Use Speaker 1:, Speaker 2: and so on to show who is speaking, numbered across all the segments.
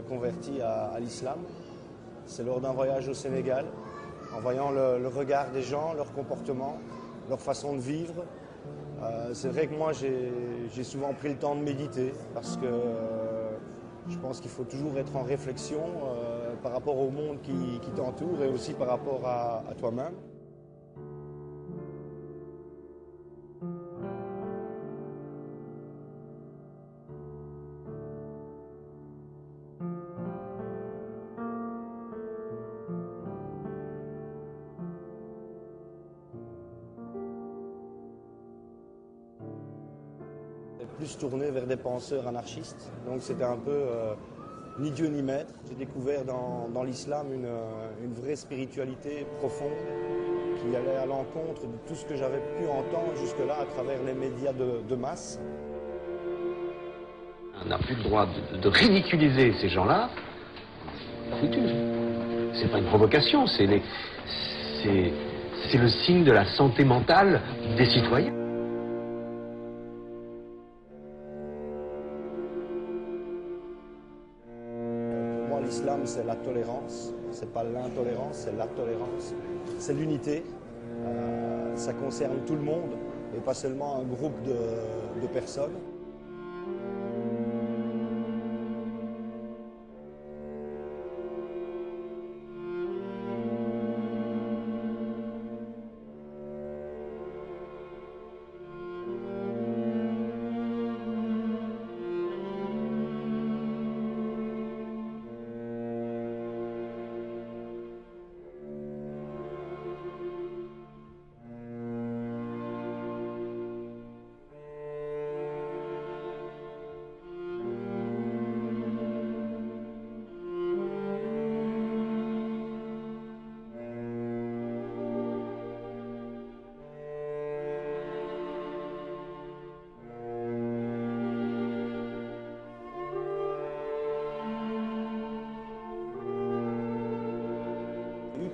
Speaker 1: converti à l'islam. C'est lors d'un voyage au Sénégal, en voyant le regard des gens, leur comportement, leur façon de vivre. C'est vrai que moi j'ai souvent pris le temps de méditer parce que je pense qu'il faut toujours être en réflexion par rapport au monde qui t'entoure et aussi par rapport à toi-même. Plus tourné vers des penseurs anarchistes, donc c'était un peu ni Dieu ni maître. J'ai découvert dans l'islam une vraie spiritualité profonde qui allait à l'encontre de tout ce que j'avais pu entendre jusque-là à travers les médias de masse.
Speaker 2: On n'a plus le droit de ridiculiser ces gens-là. C'est pas une provocation, c'est le signe de la santé mentale des citoyens.
Speaker 1: L'islam, c'est la tolérance, c'est pas l'intolérance, c'est la tolérance, c'est l'unité, ça concerne tout le monde et pas seulement un groupe de personnes.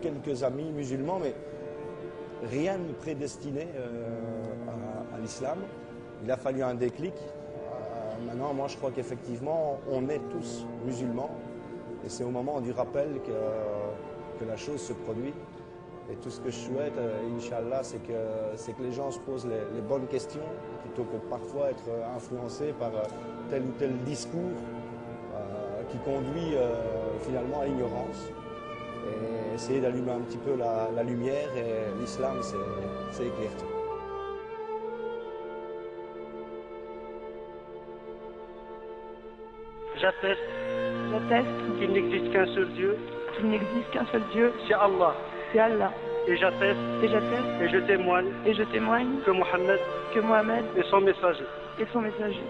Speaker 1: Quelques amis musulmans, mais rien ne prédestinait à l'islam. Il a fallu un déclic. Maintenant, moi, je crois qu'effectivement, on est tous musulmans. Et c'est au moment du rappel que la chose se produit. Et tout ce que je souhaite, Inch'Allah, c'est que les gens se posent les bonnes questions, plutôt que parfois être influencés par tel ou tel discours qui conduit finalement à l'ignorance. Et essayer d'allumer un petit peu la lumière, et l'islam, c'est éclairé.
Speaker 3: J'atteste
Speaker 4: qu'il n'existe qu'un seul Dieu.
Speaker 3: Qu'il n'existe qu'un seul Dieu.
Speaker 4: C'est Allah.
Speaker 3: C'est Allah.
Speaker 4: Et j'atteste
Speaker 3: et
Speaker 4: je témoigne que
Speaker 3: Mohammed
Speaker 4: est son messager.
Speaker 3: Et son messager.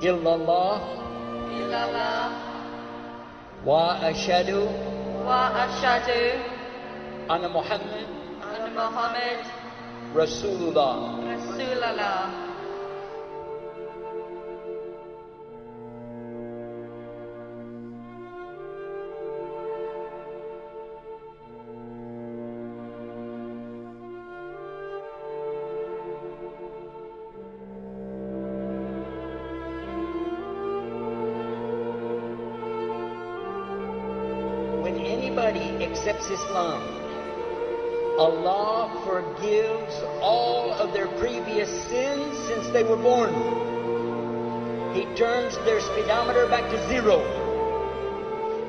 Speaker 5: Illallah wa ashhadu anna Muhammad Rasulullah. When anybody accepts Islam, Allah forgives all of their previous sins since they were born. He turns their speedometer back to zero.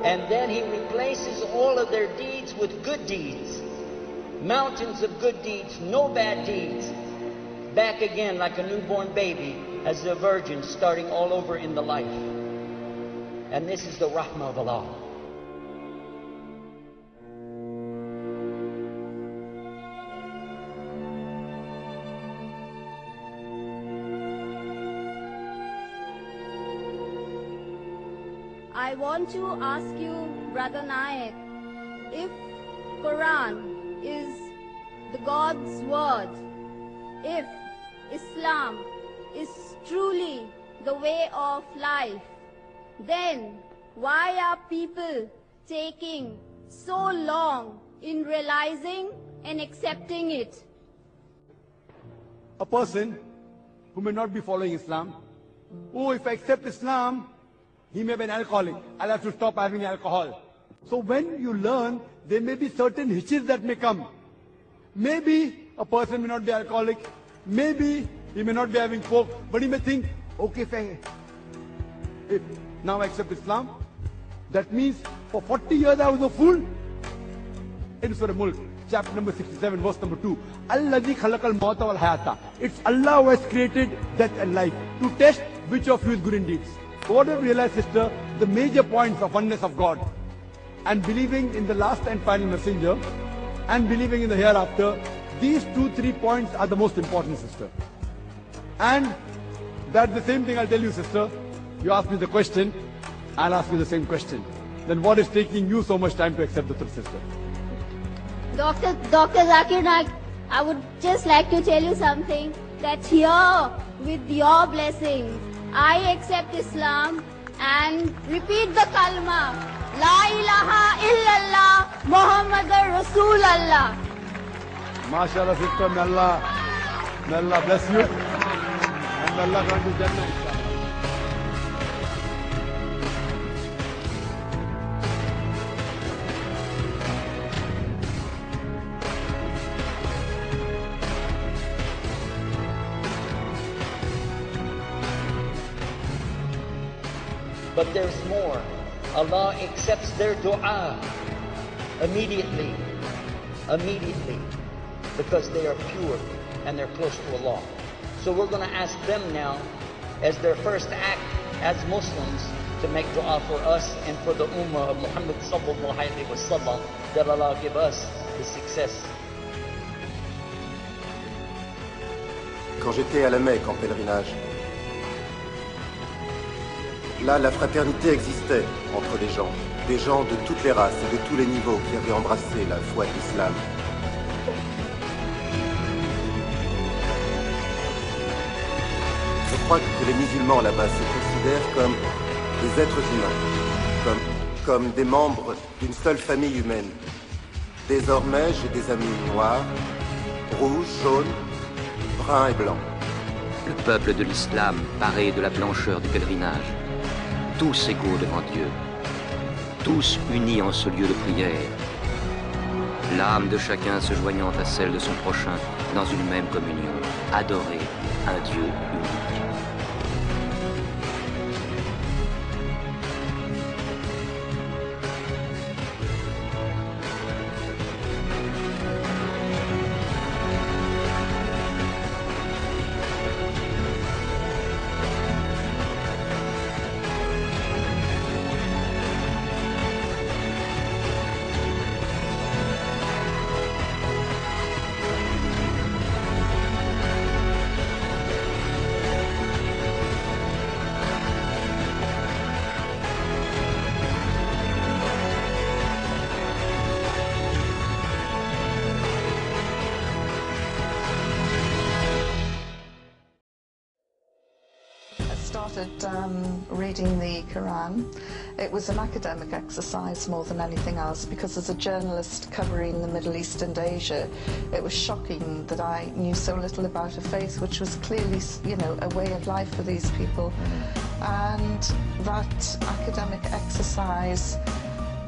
Speaker 5: And then He replaces all of their deeds with good deeds. Mountains of good deeds, no bad deeds. Back again like a newborn baby as a virgin starting all over in the life. And this is the rahmah of Allah.
Speaker 6: I want to ask you, Brother Naik, if Quran is the God's word, if Islam is truly the way of life, then why are people taking so long in realizing and accepting it.
Speaker 7: A person who may not be following Islam, oh, if I accept Islam, he may be an alcoholic. I'll have to stop having alcohol. So when you learn, there may be certain hitches that may come. Maybe a person may not be alcoholic, maybe he may not be having coke, but he may think, okay, if now I accept Islam, that means for 40 years I was a fool. In Surah Mulk, chapter number 67, verse number 2. Alladhi khalaqal mauta wal hayata. It's Allah who has created death and life to test which of you is good in deeds. So what have we realized, sister? The major points of oneness of God and believing in the last and final messenger and believing in the hereafter, these 2-3 points are the most important, sister. And that's the same thing I'll tell you, sister. You ask me the question, I'll ask you the same question. Then what is taking you so much time to accept the truth, sister?
Speaker 6: Dr. Zakir Naik, I would just like to tell you something, that here, with your blessings, I accept Islam and repeat the kalma, La ilaha illallah, Muhammadur Rasulallah.
Speaker 7: MashaAllah, sister, may Allah bless you. And may Allah grant you Jannah.
Speaker 5: But there's more. Allah accepts their dua immediately, because they are pure and they're close to Allah. So we're going to ask them now, as their first act as Muslims, to make dua for us and for the ummah of Muhammad sallallahu alaihi wasallam, that Allah give us the success.
Speaker 8: Quand j'étais à la Mecque en pèlerinage, là, la fraternité existait entre les gens de toutes les races et de tous les niveaux qui avaient embrassé la foi de l'islam. Je crois que les musulmans là-bas se considèrent comme des êtres humains, comme des membres d'une seule famille humaine. Désormais, j'ai des amis noirs, rouges, jaunes, bruns et blancs.
Speaker 9: Le peuple de l'islam paré de la blancheur du pèlerinage, tous égaux devant Dieu, tous unis en ce lieu de prière, l'âme de chacun se joignant à celle de son prochain dans une même communion, adorer un Dieu unique.
Speaker 10: Reading the Quran. It was an academic exercise more than anything else, because as a journalist covering the Middle East and Asia, it was shocking that I knew so little about a faith which was clearly, you know, a way of life for these people. And that academic exercise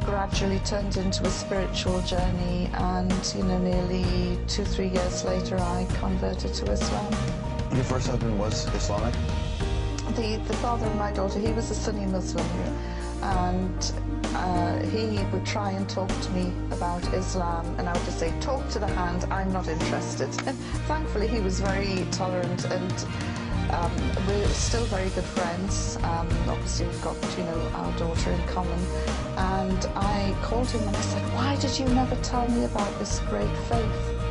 Speaker 10: gradually turned into a spiritual journey, and, you know, nearly 2-3 years later I converted to Islam.
Speaker 11: Your first husband was Islamic?
Speaker 10: The father of my daughter, he was a Sunni Muslim, and he would try and talk to me about Islam, and I would just say, talk to the hand, I'm not interested. And thankfully he was very tolerant, and we're still very good friends. Obviously we've got, you know, our daughter in common, and I called him and I said, why did you never tell me about this great faith?